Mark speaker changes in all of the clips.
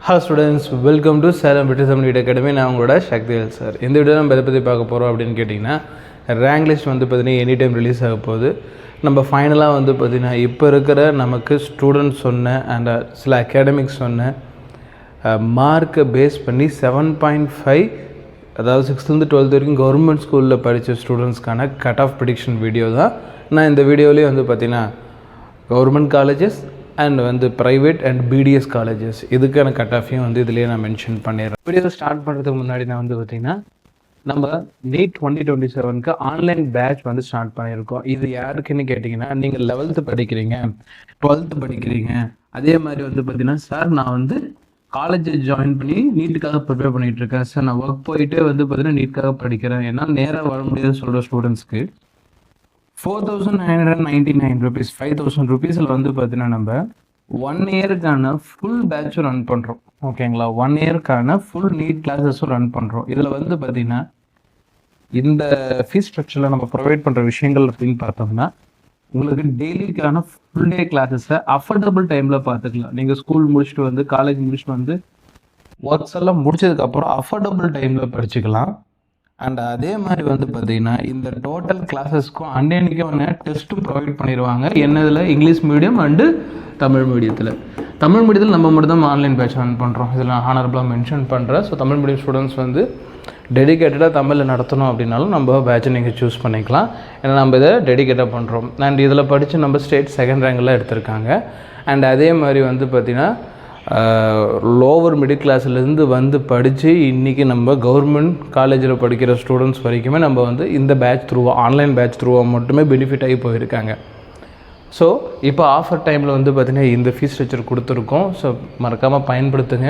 Speaker 1: Hello students, welcome to Salem Buddhism Lead Academy. நான் உங்களோட Sakthivel sir. இந்த வீடியோ நம்ம எதை பற்றி பார்க்க போகிறோம் அப்படின்னு கேட்டிங்கன்னா, ரேங்க் லிஸ்ட் வந்து பார்த்திங்கன்னா எனி டைம் ரிலீஸ் ஆக போகுது. நம்ம ஃபைனலாக வந்து பார்த்திங்கன்னா இப்போ இருக்கிற நமக்கு ஸ்டூடெண்ட்ஸ் சொன்ன அண்ட் சில அகாடமிக்ஸ் சொன்ன மார்க்கை பேஸ் பண்ணி 7.5 அதாவது 6th 12th வரைக்கும் கவர்மெண்ட் ஸ்கூலில் படித்த ஸ்டூடெண்ட்ஸ்க்கான கட் ஆஃப் ப்ரிடிக்ஷன் வீடியோ தான். நான் இந்த வீடியோலேயே வந்து பார்த்திங்கன்னா கவர்மெண்ட் காலேஜஸ் அண்ட் வந்து ப்ரைவேட் அண்ட் பிடிஎஸ் காலேஜஸ் இதுக்கான கட் ஆஃபையும் வந்து இதுலேயே நான் மென்ஷன் பண்ணிடுறேன். வீடியோ ஸ்டார்ட் பண்ணுறதுக்கு முன்னாடி நான் வந்து பார்த்திங்கன்னா நம்ம நீட் 2027க்கு ஆன்லைன் பேட்ச் வந்து ஸ்டார்ட் பண்ணியிருக்கோம். இது யாருக்குன்னு கேட்டிங்கன்னா, நீங்கள் 11th படிக்கிறீங்க, 12th படிக்கிறீங்க, அதே மாதிரி வந்து பார்த்திங்கன்னா சார் நான் வந்து காலேஜ் ஜாயின் பண்ணி நீட்டுக்காக ப்ரிப்பேர் பண்ணிகிட்டு இருக்கேன் சார், நான் ஒர்க் போயிட்டு வந்து பார்த்திங்கன்னா நீட்டுக்காக படிக்கிறேன், ஏன்னா நேராக வர முடியாதுன்னு சொல்கிற ஸ்டூடெண்ட்ஸ்க்கு 4,999 rupees 5,000 rupeesல வந்து பார்த்தீங்கன்னா நம்ம 1 இயருக்கான ஃபுல் பேட்சும் ரன் பண்ணுறோம். ஓகேங்களா, 1 இயருக்கான ஃபுல் நீட் கிளாஸஸும் ரன் பண்ணுறோம். இதில் வந்து பார்த்தீங்கன்னா இந்த ஃபீஸ் ஸ்ட்ரக்சரில் நம்ம ப்ரொவைட் பண்ணுற விஷயங்கள் அப்படின்னு பார்த்தோம்னா, உங்களுக்கு டெய்லிக்கான ஃபுல் டே கிளாஸஸை அஃபோர்டபுள் டைமில் பார்த்துக்கலாம். நீங்கள் ஸ்கூல் முடிச்சுட்டு வந்து காலேஜ் முடிச்சுட்டு வந்து ஒர்க்ஸ் எல்லாம் முடிச்சதுக்கப்புறம் அஃபோர்டபுள் டைமில் படிச்சுக்கலாம். அண்ட் அதே மாதிரி வந்து பார்த்தீங்கன்னா இந்த டோட்டல் கிளாஸஸ்க்கும் அன்னைக்கான டெஸ்ட்டும் ப்ரொவைட் பண்ணிடுவாங்க. என்னதில் இங்கிலீஷ் மீடியம் அண்டு தமிழ் மீடியத்தில். தமிழ் மீடியத்தில் நம்ம மட்டும் தான் ஆன்லைன் பேட்ச் ரன் பண்ணுறோம். இதில் நான் ஹானரபிளாக மென்ஷன் பண்ணுறேன். ஸோ தமிழ் மீடியம் ஸ்டூடெண்ட்ஸ் வந்து டெடிக்கேட்டடாக தமிழில் நடத்தணும் அப்படின்னாலும் நம்ம பேட்சை நீங்கள் சூஸ் பண்ணிக்கலாம். ஏன்னா நம்ம இதை டெடிக்கேட்டாக பண்ணுறோம். அண்ட் இதில் படித்து நம்ம ஸ்டேட் 2nd ரேங்கில் எடுத்திருக்காங்க. அண்ட் அதே மாதிரி வந்து பார்த்திங்கன்னா லோவர் மிடில் கிளாஸ்லேருந்து வந்து படித்து இன்றைக்கி நம்ம கவர்மெண்ட் காலேஜில் படிக்கிற ஸ்டூடெண்ட்ஸ் வரைக்குமே நம்ம வந்து இந்த பேட்ச் த்ரூவாக ஆன்லைன் பேட்ச் த்ரூவாக மட்டுமே பெனிஃபிட் ஆகி போயிருக்காங்க. ஸோ இப்போ ஆஃபர் டைமில் வந்து பார்த்திங்கன்னா இந்த ஃபீஸ் ஸ்ட்ரக்சர் கொடுத்துருக்கோம். ஸோ மறக்காமல் பயன்படுத்துங்க.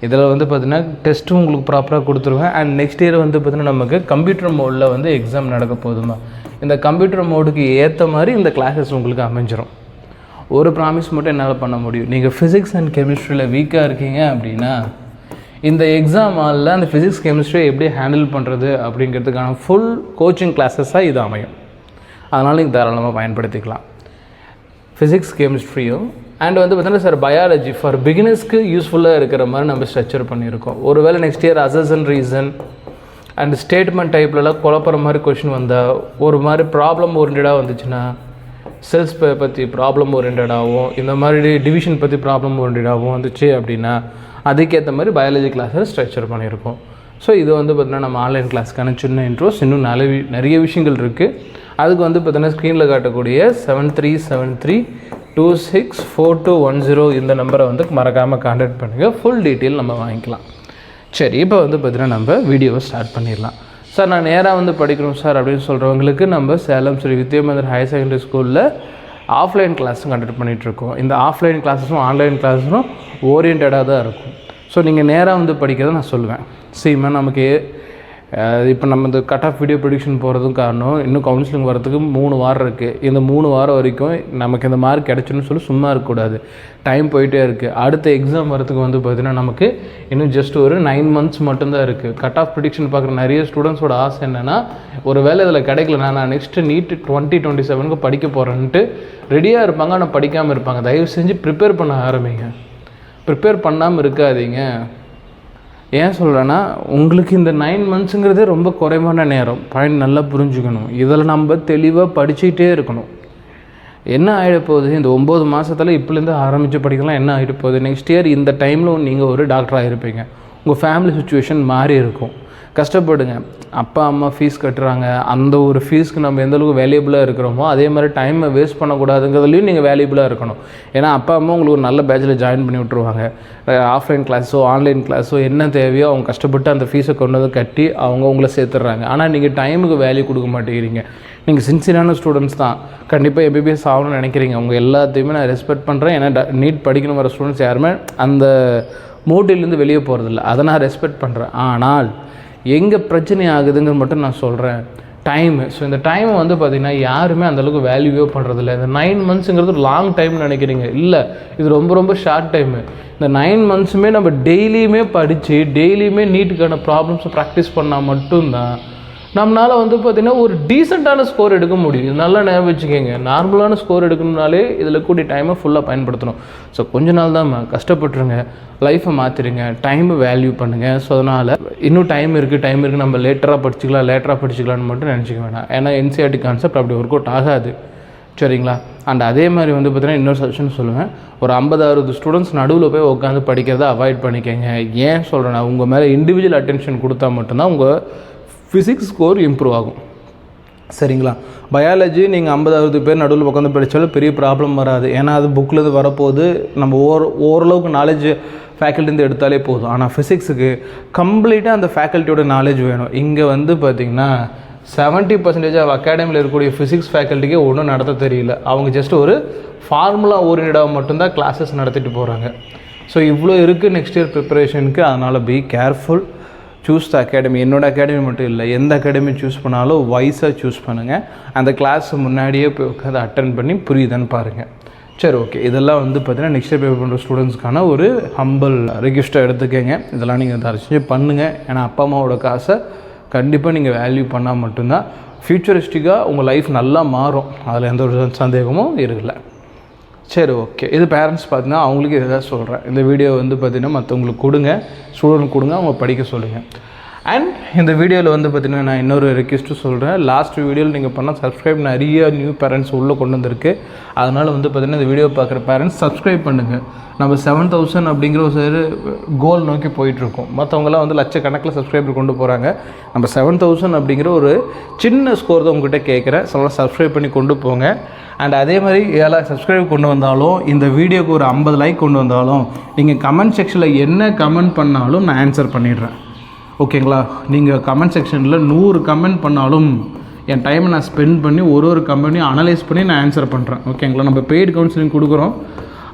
Speaker 1: இதில் வந்து பார்த்திங்கன்னா டெஸ்ட்டும் உங்களுக்கு ப்ராப்பராக கொடுத்துருவேன். அண்ட் நெக்ஸ்ட் இயர் வந்து பார்த்திங்கன்னா நமக்கு கம்ப்யூட்டர் மோடில் வந்து எக்ஸாம் நடக்க போதுமா, இந்த கம்ப்யூட்டர் மோடுக்கு ஏற்ற மாதிரி இந்த கிளாஸஸ் உங்களுக்கு அமைஞ்சிரும். ஒரு ப்ராமிஸ் மட்டும் என்னால் பண்ண முடியும், நீங்கள் ஃபிசிக்ஸ் அண்ட் கெமிஸ்ட்ரியில் வீக்காக இருக்கீங்க அப்படின்னா இந்த எக்ஸாம் ஹாலில் அந்த ஃபிசிக்ஸ் கெமிஸ்ட்ரியை எப்படி ஹேண்டில் பண்ணுறது அப்படிங்கிறதுக்கான ஃபுல் கோச்சிங் கிளாஸஸாக இது அமையும். அதனால் நீங்கள் தாராளமாக பயன்படுத்திக்கலாம் ஃபிசிக்ஸ் கெமிஸ்ட்ரியும். அண்ட் வந்து பார்த்தீங்கன்னா சார் பயாலஜி ஃபார் பிகினர்ஸ்க்கு யூஸ்ஃபுல்லாக இருக்கிற மாதிரி நம்ம ஸ்ட்ரக்சர் பண்ணியிருக்கோம். ஒருவேளை next year assertion reason and statement டைப்லலாம் குழப்பற மாதிரி கொஷின் வந்தால், ஒரு மாதிரி ப்ராப்ளம் ஓரியன்டாக வந்துச்சுன்னா, செல்ஸ் பற்றி ப்ராப்ளம் ஓரியன்டாகவும் இந்த மாதிரி டிவிஷன் பற்றி ப்ராப்ளம் ஓரியன்டாகவும் வந்துச்சு அப்படின்னா அதுக்கேற்ற மாதிரி பயாலஜி கிளாஸில் ஸ்ட்ரக்சர் பண்ணியிருக்கோம். ஸோ இது வந்து பார்த்திங்கன்னா நம்ம ஆன்லைன் கிளாஸ்க்கான சின்ன இன்ட்ரோஸ். இன்னும் நிறைய விஷயங்கள் இருக்குது. அதுக்கு வந்து பார்த்திங்கன்னா ஸ்க்ரீனில் காட்டக்கூடிய 7373264210 இந்த நம்பரை வந்து மறக்காமல் கான்டாக்ட் பண்ணுங்கள். ஃபுல் டீட்டெயில் நம்ம வாங்கிக்கலாம். சரி, இப்போ வந்து பார்த்திங்கன்னா நம்ம வீடியோவை ஸ்டார்ட் பண்ணிடலாம். சார் நான் நேராக வந்து படிக்கணும் சார் அப்படின்னு சொல்கிறவங்களுக்கு நம்ம சேலம் ஸ்ரீ வித்யாமந்திர் ஹையர் செகண்டரி ஸ்கூலில் ஆஃப்லைன் கிளாஸும் கண்டக்ட் பண்ணிகிட்ருக்கோம். இந்த ஆஃப்லைன் கிளாஸஸும் ஆன்லைன் கிளாஸஸும் ஓரியன்டாக தான் இருக்கும். ஸோ நீங்கள் நேராக வந்து படிக்கிறத நான் சொல்லுவேன். சீமா நமக்கு இப்போ நம்ம இந்த கட் ஆஃப் வீடியோ ப்ரொடிக்ஷன் போகிறதும் காரணம், இன்னும் கவுன்சிலிங் வரதுக்கு 3 வாரம் இருக்குது. இந்த 3 வாரம் வரைக்கும் நமக்கு இந்த மார்க் கிடச்சுன்னு சொல்லி சும்மா இருக்கக்கூடாது. டைம் போயிட்டே இருக்குது. அடுத்த எக்ஸாம் வரதுக்கு வந்து பார்த்திங்கன்னா நமக்கு இன்னும் ஜஸ்ட் ஒரு 9 months மட்டும்தான் இருக்குது. கட் ஆஃப் ப்ரிடிக்ஷன் பார்க்குற நிறைய ஸ்டூடெண்ட்ஸோட ஆசை என்னென்னா, ஒரு வேளை இதில் கிடைக்கலனா நான் நெக்ஸ்ட்டு நீட் 2027க்கு படிக்க போகிறேன்ட்டு ரெடியாக இருப்பாங்க. ஆனால் படிக்காமல் இருப்பாங்க. தயவு செஞ்சு ப்ரிப்பேர் பண்ண ஆரம்பிங்க. ப்ரிப்பேர் பண்ணாமல் இருக்காதீங்க. ஏன் சொல்கிறேன்னா, உங்களுக்கு இந்த 9 monthsங்கிறதே ரொம்ப குறைவான நேரம். பாயிண்ட் நல்லா புரிஞ்சுக்கணும். இதில் நம்ம தெளிவாக படிச்சுக்கிட்டே இருக்கணும். என்ன ஆகிட போகுது, இந்த 9 மாதத்தில் இப்போலேருந்து ஆரம்பித்து படிக்கலாம். என்ன ஆகிட போகுது, நெக்ஸ்ட் இயர் இந்த டைமில் நீங்கள் ஒரு டாக்டராக இருப்பீங்க. உங்கள் ஃபேமிலி சுச்சுவேஷன் மாறி இருக்கும். கஷ்டப்படுங்க. அப்பா அம்மா ஃபீஸ் கட்டுறாங்க. அந்த ஒரு ஃபீஸ்க்கு நம்ம எந்தளவுக்கு வேல்யூபிளாக இருக்கிறோமோ அதே மாதிரி டைமை வேஸ்ட் பண்ணக்கூடாதுங்கிறதுலையும் நீங்கள் வேல்யூபிளாக இருக்கணும். ஏன்னா அப்பா அம்மா உங்களுக்கு ஒரு நல்ல பேட்சில் ஜாயின் பண்ணி விட்ருவாங்க. ஆஃப்லைன் கிளாஸோ ஆன்லைன் கிளாஸோ என்ன தேவையோ அவங்க கஷ்டப்பட்டு அந்த ஃபீஸை கொண்டு வந்து கட்டி அவங்க உங்களை சேர்த்துட்றாங்க. ஆனால் நீங்கள் டைமுக்கு வேல்யூ கொடுக்க மாட்டேங்கிறீங்க. நீங்கள் சின்சியரான ஸ்டூடெண்ட்ஸ் தான். கண்டிப்பாக எம்பிபிஎஸ் ஆகணும்னு நினைக்கிறீங்க. உங்கள் எல்லாத்தையுமே நான் ரெஸ்பெக்ட் பண்ணுறேன். ஏன்னா நீட் படிக்கணும் வர ஸ்டூடெண்ட்ஸ் யாருமே அந்த மோட்டிவ்லேருந்து வெளியே போகிறதில்ல. அதை நான் ரெஸ்பெக்ட் பண்ணுறேன். ஆனால் எங்கே பிரச்சனை ஆகுதுங்கிற மட்டும் நான் சொல்கிறேன், டைமு. ஸோ இந்த டைமை வந்து பார்த்திங்கன்னா யாருமே அந்தளவுக்கு வேல்யூவே பண்ணுறதில்ல. இந்த 9 monthsங்கிறது லாங் டைம்னு நினைக்கிறீங்க. இல்லை, இது ரொம்ப ரொம்ப ஷார்ட் டைமு. இந்த 9 monthsமே நம்ம டெய்லியுமே படித்து டெய்லியுமே நீட்டுக்கான ப்ராப்ளம்ஸை ப்ராக்டிஸ் பண்ணால் மட்டும்தான் நம்மளால் வந்து பார்த்திங்கன்னா ஒரு டீசெண்டான ஸ்கோர் எடுக்க முடியும். இது நல்லா ஞாபகம் வச்சுக்கோங்க. நார்மலான ஸ்கோர் எடுக்கணும்னாலே இதில் கூடிய டைமை ஃபுல்லாக பயன்படுத்தணும். ஸோ கொஞ்ச நாள் தான் கஷ்டப்பட்டுருங்க, லைஃப்பை மாற்றிடுங்க, டைமை வேல்யூ பண்ணுங்கள். ஸோ அதனால் இன்னும் டைம் இருக்குது நம்ம லேட்டராக படிச்சுக்கலான்னு மட்டும் நினச்சிக்க வேணாம். ஏன்னா என்சிஆர்டி கான்செப்ட் அப்படி ஒர்க் அவுட் ஆகாது, சரிங்களா? அண்ட் அதே மாதிரி வந்து பார்த்திங்கன்னா இன்னொரு சஜஷன் சொல்லுவேன், ஒரு 50-60 ஸ்டூடெண்ட்ஸ் நடுவில் போய் உட்காந்து படிக்கிறத அவாய்ட் பண்ணிக்கங்க. ஏன் சொல்கிறேன்னா, உங்கள் மேலே இண்டிவிஜுவல் அட்டென்ஷன் கொடுத்தா மட்டும்தான் உங்கள் ஃபிசிக்ஸ் ஸ்கோர் இம்ப்ரூவ் ஆகும், சரிங்களா? பயாலஜி நீங்கள் 50-60 பேர் நடுவில் உட்காந்து படித்தாலும் பெரிய ப்ராப்ளம் வராது. ஏன்னா அது புக்கில் வரப்போது, நம்ம ஓரளவுக்கு நாலேஜ் ஃபேக்கல்ட்டிருந்து எடுத்தாலே போதும். ஆனால் ஃபிசிக்ஸுக்கு கம்ப்ளீட்டாக அந்த ஃபேக்கல்ட்டியோட நாலேஜ் வேணும். இங்கே வந்து பார்த்திங்கன்னா 70% ஆஃப் அகாடமியில் இருக்கக்கூடிய ஃபிசிக்ஸ் ஃபேக்கல்ட்டிக்கே ஒன்றும் நடத்த தெரியல. அவங்க ஜஸ்ட் ஒரு ஃபார்முலா ஓரியன்டாக மட்டும்தான் கிளாஸஸ் நடத்திட்டு போகிறாங்க. ஸோ இவ்வளோ இருக்குது நெக்ஸ்ட் இயர் ப்ரிப்பரேஷனுக்கு. அதனால் be careful, choose the academy. என்னோடய அகாடமி மட்டும் இல்லை, எந்த அகாடமி சூஸ் பண்ணாலும் வைஸாக சூஸ் பண்ணுங்கள். அந்த கிளாஸ் முன்னாடியே போய் உட்காந்து அட்டன் பண்ணி புரியுதுன்னு பாருங்கள். சரி, ஓகே. இதெல்லாம் வந்து பார்த்திங்கன்னா நெக்ஸ்ட் இயர் பேப்பர் பண்ணுற ஸ்டூடெண்ட்ஸ்க்கான ஒரு ஹம்பிள் ரிக்வெஸ்ட்டை எடுத்துக்கங்க. இதெல்லாம் நீங்கள் தரிச்சு பண்ணுங்கள். ஏன்னா அப்பா அம்மாவோட காசை கண்டிப்பாக நீங்கள் வேல்யூ பண்ணால் மட்டும்தான் ஃப்யூச்சரிஸ்டிக்காக உங்கள் லைஃப் நல்லா மாறும். அதில் எந்த ஒரு சந்தேகமும் இருக்குல்ல. சரி, ஓகே. இது பேரண்ட்ஸ் பார்த்தீங்கன்னா அவங்களுக்கு இதை தான் சொல்கிறேன். இந்த வீடியோ வந்து பார்த்திங்கன்னா மற்றவங்களுக்கு கொடுங்க, ஸ்டூடெண்ட் கொடுங்க, அவங்க படிக்க சொல்லுங்கள். அண்ட் இந்த வீடியோவில் வந்து பார்த்திங்கன்னா நான் இன்னொரு ரெக்வெஸ்ட்டும் சொல்கிறேன். லாஸ்ட் வீடியோவில் நீங்கள் பண்ணால் சப்ஸ்கிரைப் நிறைய நியூ பேரண்ட்ஸ் உள்ளே கொண்டு வந்திருக்கு. அதனால் வந்து பார்த்திங்கன்னா இந்த வீடியோ பார்க்குற பேரண்ட்ஸ் சப்ஸ்கிரைப் பண்ணுங்கள். நம்ம 7000 அப்படிங்கிற ஒரு கோல் நோக்கி போயிட்டுருக்கோம். மற்றவங்களாம் வந்து லட்சக்கணக்கில் சப்ஸ்கிரைபர் கொண்டு போகிறாங்க. நம்ம 7000 அப்படிங்கிற ஒரு சின்ன ஸ்கோர் தான் உங்கள்கிட்ட கேட்குறேன். சப்ஸ்கிரைப் பண்ணி கொண்டு போங்க. அண்ட் அதே மாதிரி 7000 சப்ஸ்கிரைப் கொண்டு வந்தாலும், இந்த வீடியோக்கு ஒரு 50 லைக் கொண்டு வந்தாலும், நீங்கள் கமெண்ட் செக்ஷனில் என்ன கமெண்ட் பண்ணாலும் நான் ஆன்சர் பண்ணிடுறேன், ஓகேங்களா? நீங்கள் கமெண்ட் செக்ஷனில் 100 கமெண்ட் பண்ணாலும் என் டைமை நான் ஸ்பெண்ட் பண்ணி ஒரு கமெண்ட்டையும் அனலைஸ் பண்ணி நான் ஆன்சர் பண்ணுறேன், ஓகேங்களா? நம்ம பெய்டு கவுன்சிலிங் கொடுக்குறோம்,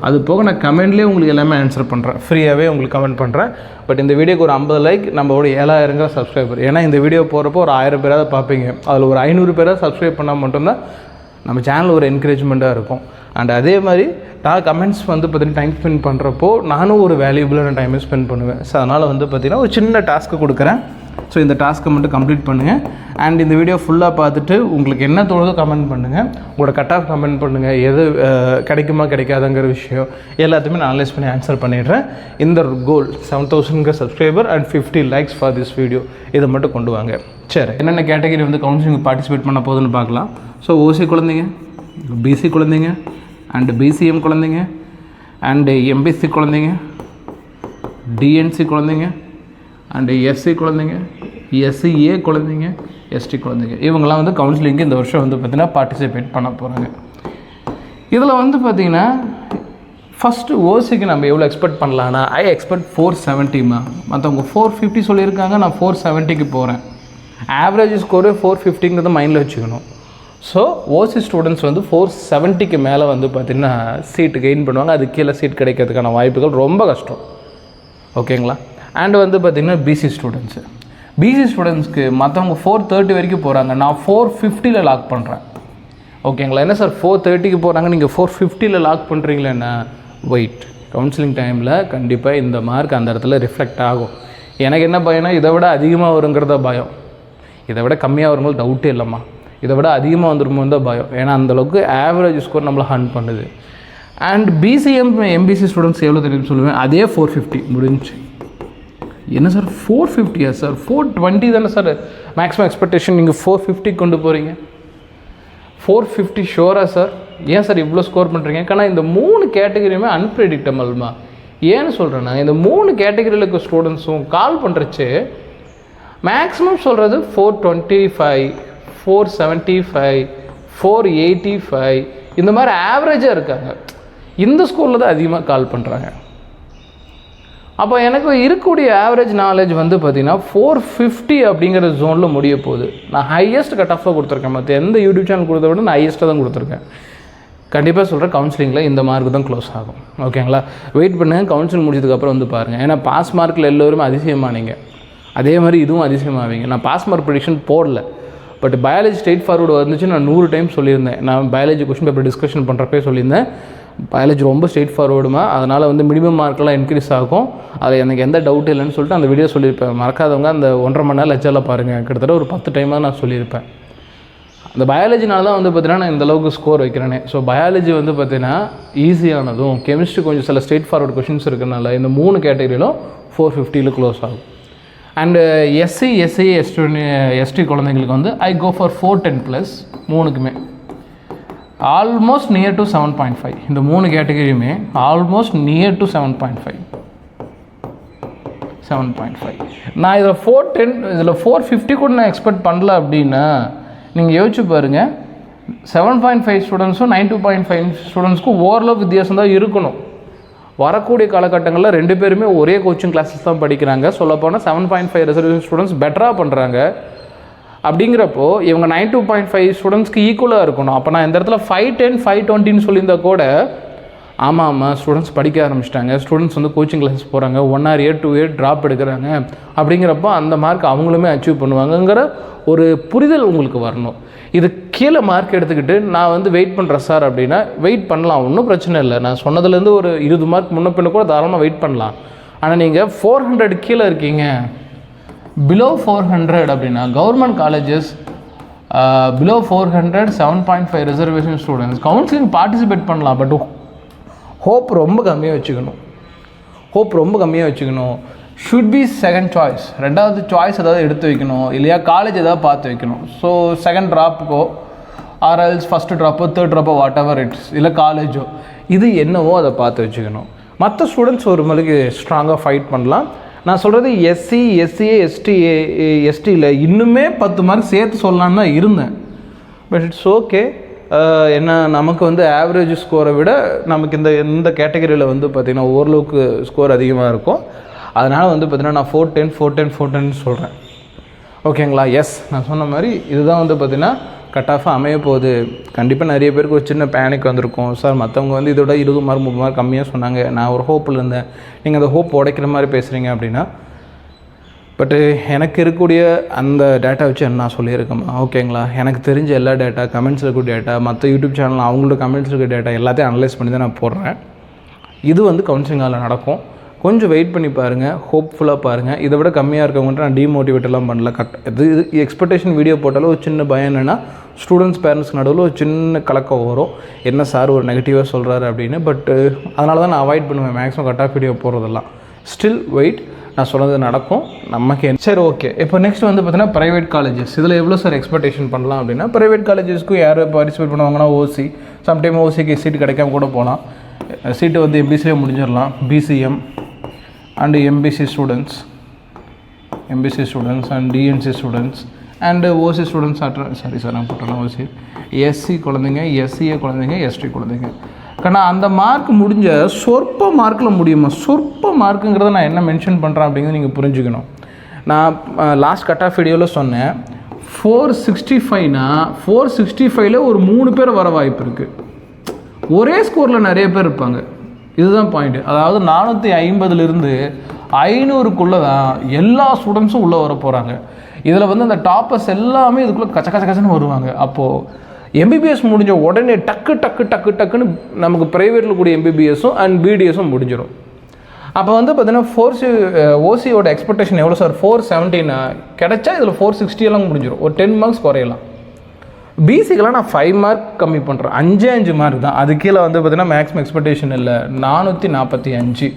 Speaker 1: அது போக நான் கமெண்ட்லேயே உங்களுக்கு எல்லாமே ஆன்சர் பண்ணுறேன், ஃப்ரீயாகவே உங்களுக்கு கமெண்ட் பண்ணுறேன். பட் இந்த வீடியோக்கு ஒரு 50 லைக், நம்மளோட 7000 சப்ஸ்கிரைபர். ஏன்னா இந்த வீடியோ போகிறப்போ ஒரு 1000 பேராவது பார்ப்பீங்க. அதில் ஒரு 500 பேராக சப்ஸ்கிரைப் பண்ணால் மட்டும்தான் நம்ம சேனல் ஒரு என்கரேஜ்மெண்ட்டாக இருக்கும். அண்ட் அதே மாதிரி நான் கமெண்ட்ஸ் வந்து பார்த்திங்கன்னா டைம் ஸ்பெண்ட் பண்ணுறப்போ நானும் ஒரு வேல்யூபிளான டைமை ஸ்பெண்ட் பண்ணுவேன். ஸோ அதனால் வந்து பார்த்திங்கன்னா ஒரு சின்ன டாஸ்க்கு கொடுக்குறேன். ஸோ இந்த டாஸ்க்கை மட்டும் கம்ப்ளீட் பண்ணுங்கள். அண்ட் இந்த வீடியோ ஃபுல்லாக பார்த்துட்டு உங்களுக்கு என்ன தோணுதோ கமெண்ட் பண்ணுங்கள். உங்களோட கட் ஆஃப் கமெண்ட் பண்ணுங்கள். எது கிடைக்குமா கிடைக்காதுங்கிற விஷயம் எல்லாத்தையுமே நான் அனலைஸ் பண்ணி ஆன்சர் பண்ணிடுறேன். இந்த கோல் 7000 subscriber and 50 likes for this video, இதை மட்டும் கொண்டு வாங்க. சரி, என்னென்ன கேட்டகரி வந்து கவுன்சிலிங் பார்ட்டிசிபேட் பண்ண போகுதுன்னு பார்க்கலாம். ஸோ ஓசி குழந்தைங்க, பிசி குழந்தைங்க, அண்டு பிசிஎம் குழந்தைங்க, அண்டு எம்பிசி குழந்தைங்க, டிஎன்சி குழந்தைங்க, அண்டு எஸ்சி குழந்தைங்க, எஸ்சிஏ குழந்தைங்க, எஸ்டி குழந்தைங்க, இவங்கெல்லாம் வந்து கவுன்சிலிங்க்கு இந்த வருஷம் வந்து பார்த்திங்கன்னா பார்ட்டிசிபேட் பண்ண போகிறாங்க. இதில் வந்து பார்த்திங்கன்னா ஃபஸ்ட்டு ஓசிக்கு நம்ம எவ்வளோ எக்ஸ்பெக்ட் பண்ணலான்னா, ஐ எக்ஸ்பெக்ட் 470மா. மற்றவங்க 450 சொல்லியிருக்காங்க, நான் 470க்கு போகிறேன். ஆவரேஜ் ஸ்கோரு 450ங்கிறத மைண்டில் வச்சுக்கணும். ஸோ ஓசி ஸ்டூடெண்ட்ஸ் வந்து 470க்கு மேலே வந்து பார்த்திங்கன்னா சீட்டு கெயின் பண்ணுவாங்க. அது கீழே சீட் கிடைக்கிறதுக்கான வாய்ப்புகள் ரொம்ப கஷ்டம், ஓகேங்களா? அண்டு வந்து பார்த்திங்கன்னா பிசி ஸ்டூடெண்ட்ஸ்க்கு மற்றவங்க 430 வரைக்கும் போகிறாங்க, நான் 450ல் லாக் பண்ணுறேன், ஓகேங்களா? என்ன சார் 430க்கு போகிறாங்க, நீங்கள் 450ல் லாக் பண்ணுறீங்களேன்னா வெயிட், கவுன்சிலிங் டைமில் கண்டிப்பாக இந்த மார்க் அந்த இடத்துல ரிஃப்ளெக்ட் ஆகும். எனக்கு என்ன பயம்னா இதை விட அதிகமாக வருங்கிறத பயம், இதை விட கம்மியாக வரும்போது டவுட்டே இல்லைம்மா, இதை விட அதிகமாக வந்துருமோ தான் பயம். ஏன்னா அந்தளவுக்கு ஆவரேஜ் ஸ்கோர் நம்மளை ஹண்ட் பண்ணுது. அண்ட் பிசிஎம் எம்பிசி ஸ்டூடெண்ட்ஸ் எவ்வளோ தெரியும் சொல்லுவேன், அதே 450 முடிஞ்சு. என்ன சார் 450யா சார்? 420 தானே சார் மேக்ஸிமம் எக்ஸ்பெக்டேஷன், நீங்கள் 450 கொண்டு போகிறீங்க. 450 ஷோரா சார்? ஏன் சார் இவ்வளோ ஸ்கோர் பண்ணுறீங்க? ஏன்னா இந்த 3 கேட்டகரியுமே அன்பிரடிக்டபிள்மா. ஏன்னு சொல்கிறேன்னா, இந்த 3 கேட்டகரியில் இருக்க ஸ்டூடெண்ட்ஸும் கால் பண்ணுறச்சு மேக்ஸிமம் சொல்கிறது 425, 475, 485 இந்த மாதிரி ஆவரேஜாக இருக்காங்க. இந்த ஸ்கூலில் தான் அதிகமாக கால் பண்ணுறாங்க. அப்போ எனக்கு இருக்கக்கூடிய ஆவரேஜ் நாலேஜ் வந்து பார்த்திங்கன்னா 450 அப்படிங்கிற ஜோனில் முடிய போகுது. நான் ஹையஸ்ட் கட் ஆஃபாக கொடுத்துருக்கேன். மற்ற எந்த யூடியூப் சேனல் கொடுத்த விட நான் ஹையஸ்ட்டாக தான் கொடுத்துருக்கேன். கண்டிப்பாக சொல்கிறேன், கவுன்சிலிங்கில் இந்த மார்க் தான் க்ளோஸ் ஆகும், ஓகேங்களா? வெயிட் பண்ணுங்கள், கவுன்சிலிங் முடிச்சதுக்கப்புறம் வந்து பாருங்கள். ஏன்னா பாஸ் மார்க்கில் எல்லோருமே அதிசயமானீங்க, அதே மாதிரி இதுவும் அதிசயமாவீங்க. நான் பாஸ் மார்க் ப்ரெடிக்ஷன் போடல, பட் பயாலஜி ஸ்ட்ரெயிட் ஃபார்வர்டு வந்துச்சு. நான் 100 டைம் சொல்லியிருந்தேன். நான் பயாலஜி கொஸ்டின் பேப்பர் டிஸ்கஷன் பண்ணுறப்பே சொல்லியிருந்தேன், பயாலஜி ரொம்ப ஸ்ட்ரெயிட் ஃபார்வர்டுமா, அதனால் வந்து மினிமம் மார்க்கெலாம் இன்க்ரீஸ் ஆகும். அதில் எனக்கு எந்த டவுட் இல்லைன்னு சொல்லிட்டு அந்த வீடியோ சொல்லியிருப்பேன். மறக்காதவங்க அந்த 1.5 மணி நேரம் லெக்சரில் பாருங்கள். கிட்டத்தட்ட ஒரு 10 டைமாக நான் சொல்லியிருப்பேன். அந்த பயாலஜினால தான் வந்து பார்த்தீங்கன்னா நான் இந்தளவுக்கு ஸ்கோர் வைக்கிறேனே. ஸோ பயாலஜி வந்து பார்த்தீங்கன்னா ஈஸியானதும், கெமிஸ்ட்ரி கொஞ்சம் சில ஸ்ட்ரெயிட் ஃபார்வர்டு கொஷின்ஸ் இருக்கிறனால இந்த 3 கேட்டகரியிலும் 450 க்ளோஸ் ஆகும். அண்டு எஸ்சி, எஸ்டி குழந்தைங்களுக்கு வந்து ஐ கோ ஃபார் 410+, 3க்குமே ஆல்மோஸ்ட் நியர் டு 7.5. இந்த 3 கேட்டகரியுமே ஆல்மோஸ்ட் நியர் டு 7.5. நான் இதில் 410, இதில் 450 கூட நான் எக்ஸ்பெக்ட் பண்ணல அப்படின்னா நீங்கள் யோசிச்சு பாருங்கள். 7.5 ஸ்டூடெண்ட்ஸும் 92.5 ஸ்டூடெண்ட்ஸ்க்கும் ஓரளவு வித்தியாசம் தான் இருக்கணும். வரக்கூடிய காலகட்டங்களில் 2 பேருமே ஒரே கோச்சிங் கிளாஸஸ் தான் படிக்கிறாங்க. சொல்லப்போனால் 7.5 ரிசர்வேஷன் ஸ்டூடெண்ட்ஸ் பெட்டராக பண்ணுறாங்க. அப்படிங்கிறப்போ இவங்க 92.5 ஸ்டூடெண்ட்ஸ்க்கு ஈக்குவலாக இருக்கணும். அப்போ நான் இந்த இடத்துல 510, 520 சொல்லியிருந்தா கூட ஆமாம் ஸ்டூடெண்ட்ஸ் படிக்க ஆரம்பிச்சிட்டாங்க, ஸ்டூடெண்ட்ஸ் வந்து கோச்சிங் கிளாஸஸ் போகிறாங்க, 1 year 2 year ட்ராப் எடுக்கிறாங்க, அப்படிங்கிறப்போ அந்த மார்க் அவங்களுமே அச்சீவ் பண்ணுவாங்கங்கிற ஒரு புரிதல் உங்களுக்கு வரணும். இது கீழே மார்க் எடுத்துக்கிட்டு நான் வந்து வெயிட் பண்ணுறேன் சார் அப்படின்னா வெயிட் பண்ணலாம், ஒன்றும் பிரச்சனை இல்லை. நான் சொன்னதுலேருந்து ஒரு 20 மார்க் முன்ன பின்ன கூட தாராளமாக வெயிட் பண்ணலாம். ஆனால் நீங்கள் 400 கீழே இருக்கீங்க, பிலோ 400 அப்படின்னா government colleges below 400, 7.5 reservation students counselling participate பண்ணலாம். பட் ஹோப் ரொம்ப கம்மியாக வச்சுக்கணும். ஷுட் பி செகண்ட் சாய்ஸ், ரெண்டாவது சாய்ஸ் ஏதாவது எடுத்து வைக்கணும், இல்லையா காலேஜ் ஏதாவது பார்த்து வைக்கணும். ஸோ செகண்ட் ட்ராப்புக்கோ ஆர்எல்ஸ் ஃபஸ்ட்டு ட்ராப்போ தேர்ட் ட்ராப்போ வாட் எவர் இட்ஸ், இல்லை காலேஜோ இது என்னவோ அதை பார்த்து வச்சுக்கணும். மற்ற ஸ்டூடெண்ட்ஸ் ஒரு மணிக்கு ஸ்ட்ராங்காக ஃபைட் பண்ணலாம். நான் சொல்கிறது எஸ்சி, எஸ்சிஏ, எஸ்டியில் இன்னுமே 10 மார்க் சேர்த்து சொல்லலான்னு தான் இருந்தேன். But it's okay. என்ன நமக்கு வந்து ஆவரேஜ் ஸ்கோரை விட நமக்கு இந்த கேட்டகரியில் வந்து பார்த்திங்கன்னா ஓரளவுக்கு ஸ்கோர் அதிகமாக இருக்கும். அதனால் வந்து பார்த்திங்கன்னா நான் 410 சொல்கிறேன். ஓகேங்களா? எஸ், நான் சொன்ன மாதிரி இதுதான் வந்து பார்த்திங்கன்னா கட் ஆஃபாக அமைய போகுது. கண்டிப்பாக நிறைய பேருக்கு ஒரு சின்ன பேனிக் வந்திருக்கும். சார் மற்றவங்க வந்து இதோட 20 மார்க் 30 மார்க் கம்மியாக சொன்னாங்க, நான் ஒரு ஹோப்பில் இருந்தேன், நீங்கள் அந்த ஹோப் உடைக்கிற மாதிரி பேசுகிறீங்க அப்படின்னா. பட்டு எனக்கு இருக்கக்கூடிய அந்த டேட்டா வச்சு என்ன நான் சொல்லியிருக்கேம்மா, ஓகேங்களா? எனக்கு தெரிஞ்ச எல்லா டேட்டா, கமெண்ட்ஸில் இருக்க டேட்டா, மற்ற யூடியூப் சேனல் அவங்களோட கமெண்ட்ஸில் இருக்க டேட்டா எல்லாத்தையும் அனலைஸ் பண்ணி தான் நான் போடுறேன். இது வந்து கவுன்சிலிங் ஹாலில் நடக்கும். கொஞ்சம் வெயிட் பண்ணி பாருங்கள், ஹோப்ஃபுல்லாக பாருங்கள். இதை விட கம்மியாக இருக்கவங்கள்ட்ட நான் டிமோட்டிவேட்டெல்லாம் பண்ணல. இது எக்ஸ்பெக்டேஷன் வீடியோ போட்டாலும் ஒரு சின்ன பயம் என்னென்னா ஸ்டூடெண்ட்ஸ் பேரண்ட்ஸ்க்கு நடுவில் ஒரு சின்ன கலக்கம் வரும், என்ன சார் ஒரு நெகட்டிவாக சொல்கிறாரு அப்படின்னு. பட் அதனால தான் நான் அவாய்ட் பண்ணுவேன் மேக்ஸிமம் கட் ஆஃப் வீடியோ போடுறதெல்லாம். ஸ்டில் வெயிட், நான் சொன்னது நடக்கும் நமக்கு. சரி, ஓகே. இப்போ நெக்ஸ்ட் வந்து பார்த்தீங்கன்னா ப்ரைவேட் காலேஜஸ். இதில் எவ்வளோ சார் எக்ஸ்பெக்டேஷன் பண்ணலாம் அப்படின்னா, ப்ரைவேட் காலேஜஸ்க்கும் யார் பார்ட்டிசிபேட் பண்ணுவாங்கன்னா ஓசி, சம்டைம் ஓசிக்கு சீட்டு கிடைக்காம கூட போகலாம். சீட்டு வந்து எம்பிசிலே முடிஞ்சிடலாம். BCM and MBC students and DNC students and OC students நான் போட்டேன் ஓசி, எஸ்சி குழந்தைங்க, எஸ்சிஏ குழந்தைங்க, எஸ்டி குழந்தைங்க. ஆனால் அந்த மார்க் முடிஞ்ச சொற்ப மார்க்கில் முடியுமா? சொற்ப மார்க்குங்கிறத நான் என்ன மென்ஷன் பண்ணுறேன் அப்படிங்கிறது நீங்கள் புரிஞ்சுக்கணும். நான் லாஸ்ட் கட் ஆஃப் வீடியோவில் சொன்னேன் 465னா 465ல் ஒரு 3 பேர் வர வாய்ப்பு இருக்குது. ஒரே ஸ்கோரில் நிறைய பேர் இருப்பாங்க. இதுதான் பாயிண்ட். அதாவது 450லிருந்து 500க்குள்ளே தான் எல்லா ஸ்டூடெண்ட்ஸும் உள்ளே வர போகிறாங்க. இதில் வந்து அந்த டாப்பர்ஸ் எல்லாமே இதுக்குள்ளே கச்சன்னு வருவாங்க. அப்போது எம்பிபிஎஸ் முடிஞ்ச உடனே டக்குன்னு நமக்கு ப்ரைவேட்டில் கூடிய எம்பிபிஎஸும் அண்ட் பிடிஎஸும் முடிஞ்சிடும். அப்போ வந்து பார்த்தீங்கன்னா ஓசியோட எக்ஸ்பெக்டேஷன் எவ்வளோ சார்? 470 கிடைச்சா இதில் 460 எல்லாம் முடிஞ்சிடும். ஒரு 10 மார்க்ஸ் குறையலாம். பிசிக்கெலாம் நான் 5 மார்க் கம்மி பண்ணுறேன், 5 மார்க் தான். அது கீழே வந்து பார்த்தீங்கன்னா மேக்ஸிமம் எக்ஸ்பெக்டேஷன் இல்லை, 445.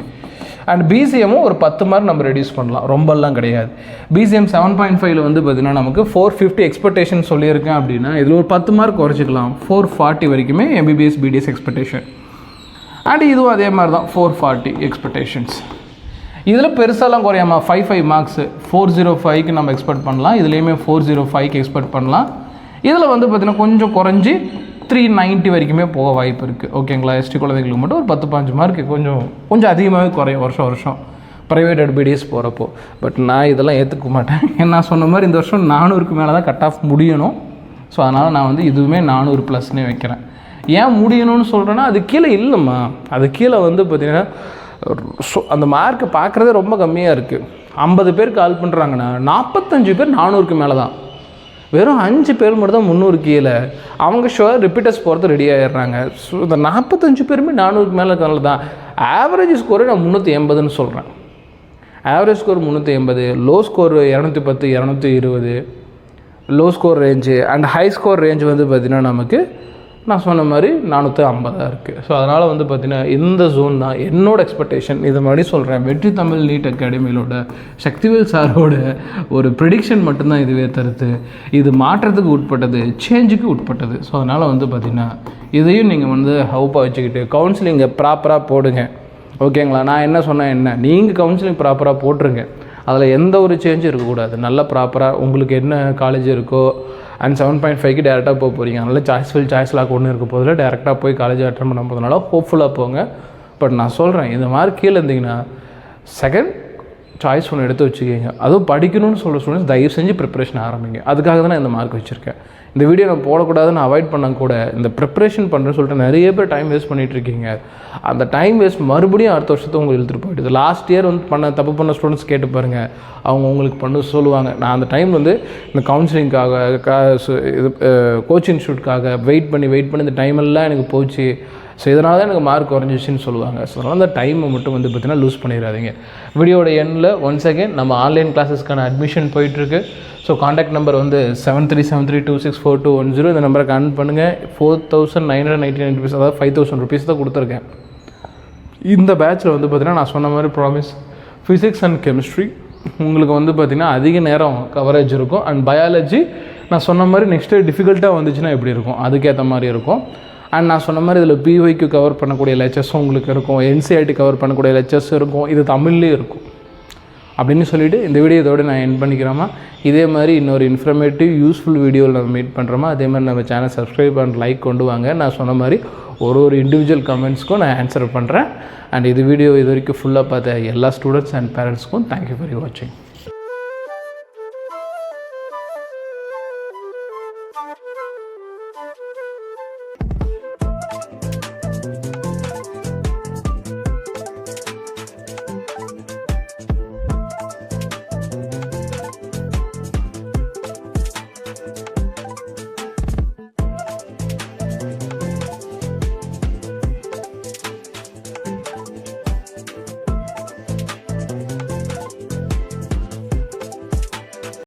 Speaker 1: அண்ட் பிசிஎம்மும் ஒரு 10 மார்க் நம்ம ரெடியூஸ் பண்ணலாம், ரொம்பலாம் கிடையாது. பிசிஎம் 7.5ல் வந்து பார்த்தீங்கன்னா நமக்கு 450 எக்ஸ்பெக்டேஷன் சொல்லியிருக்கேன் அப்படின்னா இதில் ஒரு 10 மார்க் குறைச்சிக்கலாம். 440 வரைக்குமே எம்பிபிஎஸ் பிடிஎஸ் எக்ஸ்பெக்டேஷன். அண்ட் இதுவும் அதே மாதிரி தான் 440 எக்ஸ்பெக்டேஷன்ஸ். இதில் பெருசாலாம் குறையாமல் 5 மார்க்ஸ் 405க்கு நம்ம எக்ஸ்பெக்ட் பண்ணலாம். இதுலேயுமே 405க்கு எக்ஸ்பெக்ட் பண்ணலாம். இதில் வந்து பார்த்திங்கன்னா கொஞ்சம் குறைஞ்சி 390 வரைக்குமே போக வாய்ப்பு இருக்குது. ஓகேங்களா? எஸ்டி குழந்தைங்களுக்கு மட்டும் ஒரு 10-15 மார்க்கு கொஞ்சம் அதிகமாகவே குறையும் வருஷம் ப்ரைவேட் பிடிஎஸ் போகிறப்போ. பட் நான் இதெல்லாம் ஏற்றுக்க மாட்டேன். நான் சொன்ன மாதிரி இந்த வருஷம் 400க்கு மேலே தான் கட் ஆஃப் முடியணும். ஸோ அதனால் நான் வந்து இதுவுமே 400+ வைக்கிறேன். ஏன் முடியணும்னு சொல்கிறேன்னா அது கீழே இல்லைம்மா. அது கீழே வந்து பார்த்திங்கன்னா அந்த மார்க்கை பார்க்குறதே ரொம்ப கம்மியாக இருக்குது. 50 பேர் கால் பண்ணுறாங்கன்னா 45 பேர் 400க்கு மேலே தான். வெறும் 5 பேர் மட்டும் தான் 300 கீழே. அவங்க ஷோர் ரிப்பீட்டர்ஸ் போகிறது ரெடி ஆகிடுறாங்க. ஸோ இந்த 45 பேருமே 400க்கு மேலே இருக்கனால தான் ஆவரேஜ் ஸ்கோரு நான் 380ன்னு சொல்கிறேன். Average score 380, low score 210, 220 low score range. And high score range வந்து பார்த்திங்கன்னா நமக்கு நான் சொன்ன மாதிரி 450 இருக்குது. ஸோ அதனால் வந்து பார்த்திங்கன்னா இந்த ஜோன் தான் என்னோடய எக்ஸ்பெக்டேஷன். இதை மறுபடியும் சொல்கிறேன், வெற்றி தமிழ் நீட் அகாடமியிலோட சக்திவேல் சாரோட ஒரு ப்ரெடிக்ஷன் மட்டும்தான் இதுவே தருது. இது மாற்றத்துக்கு உட்பட்டது, சேஞ்சுக்கு உட்பட்டது. ஸோ அதனால் வந்து பார்த்திங்கன்னா இதையும் நீங்கள் வந்து ஹவுப்பாக வச்சுக்கிட்டு கவுன்சிலிங்கை ப்ராப்பராக போடுங்க. ஓகேங்களா? நான் என்ன சொன்னேன், என்ன நீங்கள் கவுன்சிலிங் ப்ராப்பராக போட்டுருங்க. அதில் எந்த ஒரு சேஞ்சும் இருக்கக்கூடாது. நல்லா ப்ராப்பராக உங்களுக்கு என்ன காலேஜ் இருக்கோ அண்ட் 7.5க்கு டேரெக்டாக போக போகிறீங்க. அதனால் சாய்ஸ் லாக் ஒன்று இருக்க போதில் டேரெக்டாக போய் காலேஜ் அட்டன் பண்ண போகிறதுனால ஹோப்ஃபுல்லாக போங்க. பட் நான் சொல்கிறேன், இந்த மாதிரி கீழே இருந்தீங்கன்னா செகண்ட் சாய்ஸ் ஒன்று எடுத்து வச்சுக்கிங்க. அதுவும் படிக்கணும்னு சொல்கிற ஸ்டூடெண்ட்ஸ் தயவு செஞ்சு ப்ரிப்பரேஷன் ஆரம்பிங்க. அதுக்காக தான் நான் இந்த மார்க் வச்சுருக்கேன். இந்த வீடியோ நான் போடக்கூடாதுன்னு அவாய்ட் பண்ண கூட இந்த ப்ரிப்பரேஷன் பண்ணுறேன்னு சொல்லிட்டு நிறைய பேர் டைம் வேஸ்ட் பண்ணிகிட்ருக்கீங்க. அந்த டைம் வேஸ்ட் மறுபடியும் அடுத்த வருஷத்தை உங்களுக்கு இழுத்துட்டு போயிடுது. லாஸ்ட் இயர் வந்து தப்பு பண்ண ஸ்டூடெண்ட்ஸ் கேட்டு பாருங்கள், அவங்க உங்களுக்கு பண்ண சொல்லுவாங்க. நான் அந்த டைம் வந்து இந்த கவுன்சிலிங்காக இது கோச்சிங் இன்ஸ்டியூட்காக வெயிட் பண்ணி இந்த டைமெல்லாம் எனக்கு போச்சு. ஸோ இதனால தான் எனக்கு மார்க் குறைஞ்சிச்சின்னு சொல்லுவாங்க. ஸோ அதனால் அந்த டைமை மட்டும் வந்து பார்த்திங்கன்னா லூஸ் பண்ணிடாதீங்க. வீடியோட எண்ணில் ஒன்ஸ் அகேன் நம்ம ஆன்லைன் கிளாஸஸ்க்கான அட்மிஷன் போயிட்டுருக்கு. ஸோ காண்டாக்ட் நம்பர் வந்து 7373264210. இந்த நம்பரை கான்டெக்ட் பண்ணுங்கள். 4999 rupees, அதாவது 5000 rupees தான் கொடுத்துருக்கேன். இந்த பேட்சில் வந்து பார்த்திங்கன்னா நான் சொன்ன மாதிரி ப்ராமிஸ் ஃபிசிக்ஸ் அண்ட் கெமிஸ்ட்ரி உங்களுக்கு வந்து பார்த்திங்கன்னா அதிக நேரம் கவரேஜ் இருக்கும். அண்ட் பயாலஜி நான் சொன்ன மாதிரி நெக்ஸ்ட்டு டிஃபிகல்ட்டாக வந்துச்சுன்னா எப்படி இருக்கும் அதுக்கேற்ற மாதிரி இருக்கும். அண்ட் நான் சொன்ன மாதிரி இதில் பிஒய்க்கு கவர் பண்ணக்கூடிய லெக்சர்ஸும் உங்களுக்கு இருக்கும், என்சிஆர்டி கவர் பண்ணக்கூடிய லெக்சர்ஸ் இருக்கும், இது தமிழ்லேயே இருக்கும் அப்படின்னு சொல்லிவிட்டு இந்த வீடியோ இதோடு நான் எண்ட் பண்ணிக்கிறோமா. இதே மாதிரி இன்னொரு இன்ஃபர்மேட்டிவ் யூஸ்ஃபுல் வீடியோவில் நம்ம மீட் பண்ணுறோமா. அதே மாதிரி நம்ம சேனல் சப்ஸ்கிரைப் அண்ட் லைக் கொண்டு வாங்க. நான் சொன்ன மாதிரி ஒரு இண்டிவிஜுவல் கமெண்ட்ஸ்க்கும் நான் ஆன்சர் பண்ணுறேன். அண்ட் இது வீடியோ இது வரைக்கும் ஃபுல்லாக பார்த்த எல்லா ஸ்டூடெண்ட்ஸ் அண்ட் பேரண்ட்ஸ்க்கும் தேங்க்யூ ஃபார் வாட்சிங்.